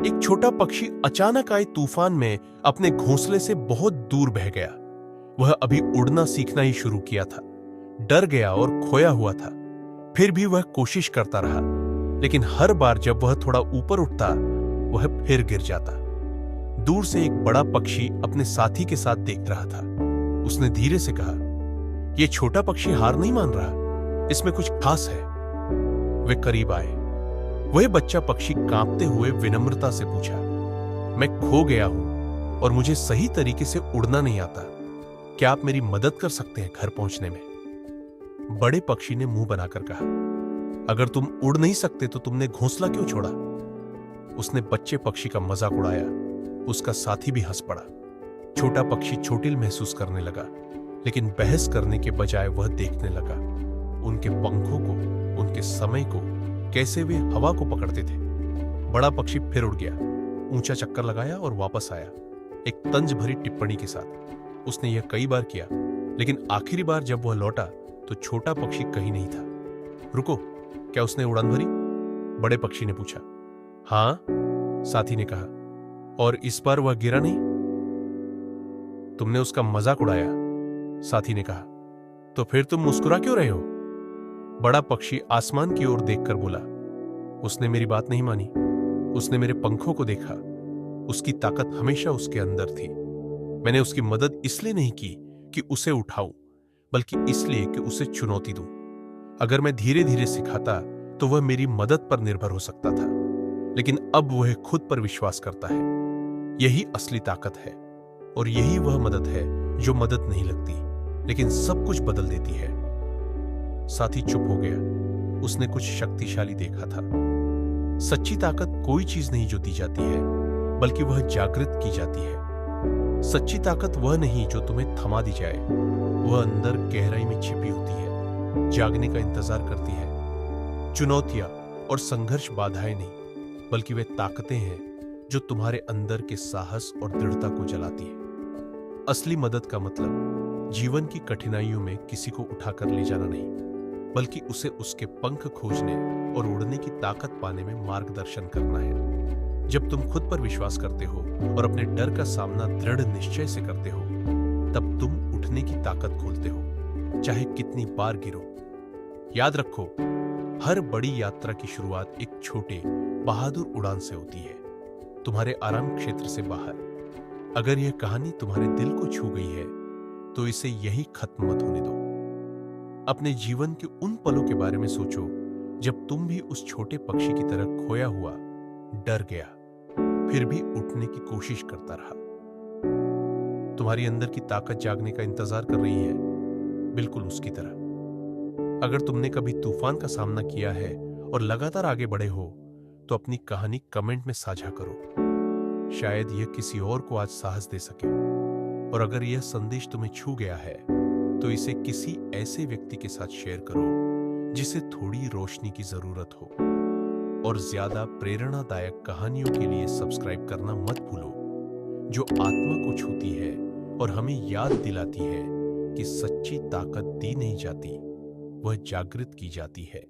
एक छोटा पक्षी अचानक आए तूफान में अपने घोंसले से बहुत दूर बह गया। वह अभी उड़ना सीखना ही शुरू किया था, डर गया और खोया हुआ था। फिर भी वह कोशिश करता रहा, लेकिन हर बार जब वह थोड़ा ऊपर उठता, वह फिर गिर जाता। दूर से एक बड़ा पक्षी अपने साथी के साथ देख रहा था। उसने धीरे से कहा, यह छोटा पक्षी हार नहीं मान रहा, इसमें कुछ खास है। वे करीब आए। वह बच्चा पक्षी कांपते हुए विनम्रता से पूछा, मैं खो गया हूं और मुझे सही तरीके से उड़ना नहीं आता। क्या आप मेरी मदद कर सकते हैं घर पहुंचने में? बड़े पक्षी ने मुंह बनाकर कहा, अगर तुम उड़ नहीं सकते तो तुमने घोंसला क्यों छोड़ा? उसने बच्चे पक्षी का मजाक उड़ाया। उसका साथी भी हंस पड़ा। छोटा पक्षी चोटिल महसूस करने लगा, लेकिन बहस करने के बजाय वह देखने लगा। उनके पंखों को, उनके समय को, कैसे वे हवा को पकड़ते थे। बड़ा पक्षी फिर उड़ गया, ऊंचा चक्कर लगाया और वापस आया, एक तंज भरी टिप्पणी के साथ। उसने यह कई बार किया, लेकिन आखिरी बार जब वह लौटा तो छोटा पक्षी कहीं नहीं था। रुको, क्या उसने उड़ान भरी? बड़े पक्षी ने पूछा। हां, साथी ने कहा। और इस बार वह गिरा नहीं? तुमने उसका मजाक उड़ाया, साथी ने कहा। तो फिर तुम मुस्कुरा क्यों रहे हो? बड़ा पक्षी आसमान की ओर देखकर बोला। उसने मेरी बात नहीं मानी। उसने मेरे पंखों को देखा। उसकी ताकत हमेशा उसके अंदर थी। मैंने उसकी मदद इसलिए नहीं की कि उसे उठाऊं, बल्कि इसलिए कि उसे चुनौती दूं। अगर मैं धीरे धीरे सिखाता तो वह मेरी मदद पर निर्भर हो सकता था, लेकिन अब वह खुद पर विश्वास करता है। यही असली ताकत है, और यही वह मदद है जो मदद नहीं लगती, लेकिन सब कुछ बदल देती है। साथी चुप हो गया। उसने कुछ शक्तिशाली देखा था। सच्ची ताकत कोई चीज नहीं जो दी जाती है, बल्कि वह जागृत की जाती है। सच्ची ताकत वह नहीं जो तुम्हें थमा दी जाए, वह अंदर गहराई में छिपी होती है, जागने का इंतजार करती है। चुनौतियां और संघर्ष बाधाएं नहीं, बल्कि वे ताकतें हैं जो तुम्हारे अंदर के साहस और दृढ़ता को जलाती है। असली मदद का मतलब जीवन की कठिनाइयों में किसी को उठाकर ले जाना नहीं, बल्कि उसे उसके पंख खोजने और उड़ने की ताकत पाने में मार्गदर्शन करना है। जब तुम खुद पर विश्वास करते हो और अपने डर का सामना दृढ़ निश्चय से करते हो, तब तुम उठने की ताकत खोलते हो, चाहे कितनी बार गिरो। याद रखो, हर बड़ी यात्रा की शुरुआत एक छोटे बहादुर उड़ान से होती है, तुम्हारे आराम क्षेत्र से बाहर। अगर यह कहानी तुम्हारे दिल को छू गई है, तो इसे यही खत्म मत होने दो। अपने जीवन के उन पलों के बारे में सोचो जब तुम भी उस छोटे पक्षी की तरह खोया हुआ, डर गया, फिर भी उठने की कोशिश करता रहा। तुम्हारी अंदर की ताकत जागने का इंतजार कर रही है, बिल्कुल उसकी तरह। अगर तुमने कभी तूफान का सामना किया है और लगातार आगे बढ़े हो, तो अपनी कहानी कमेंट में साझा करो। शायद यह किसी और को आज साहस दे सके। और अगर यह संदेश तुम्हें छू गया है, तो इसे किसी ऐसे व्यक्ति के साथ शेयर करो जिसे थोड़ी रोशनी की जरूरत हो। और ज्यादा प्रेरणादायक कहानियों के लिए सब्सक्राइब करना मत भूलो, जो आत्मा को छूती है और हमें याद दिलाती है कि सच्ची ताकत दी नहीं जाती, वह जागृत की जाती है।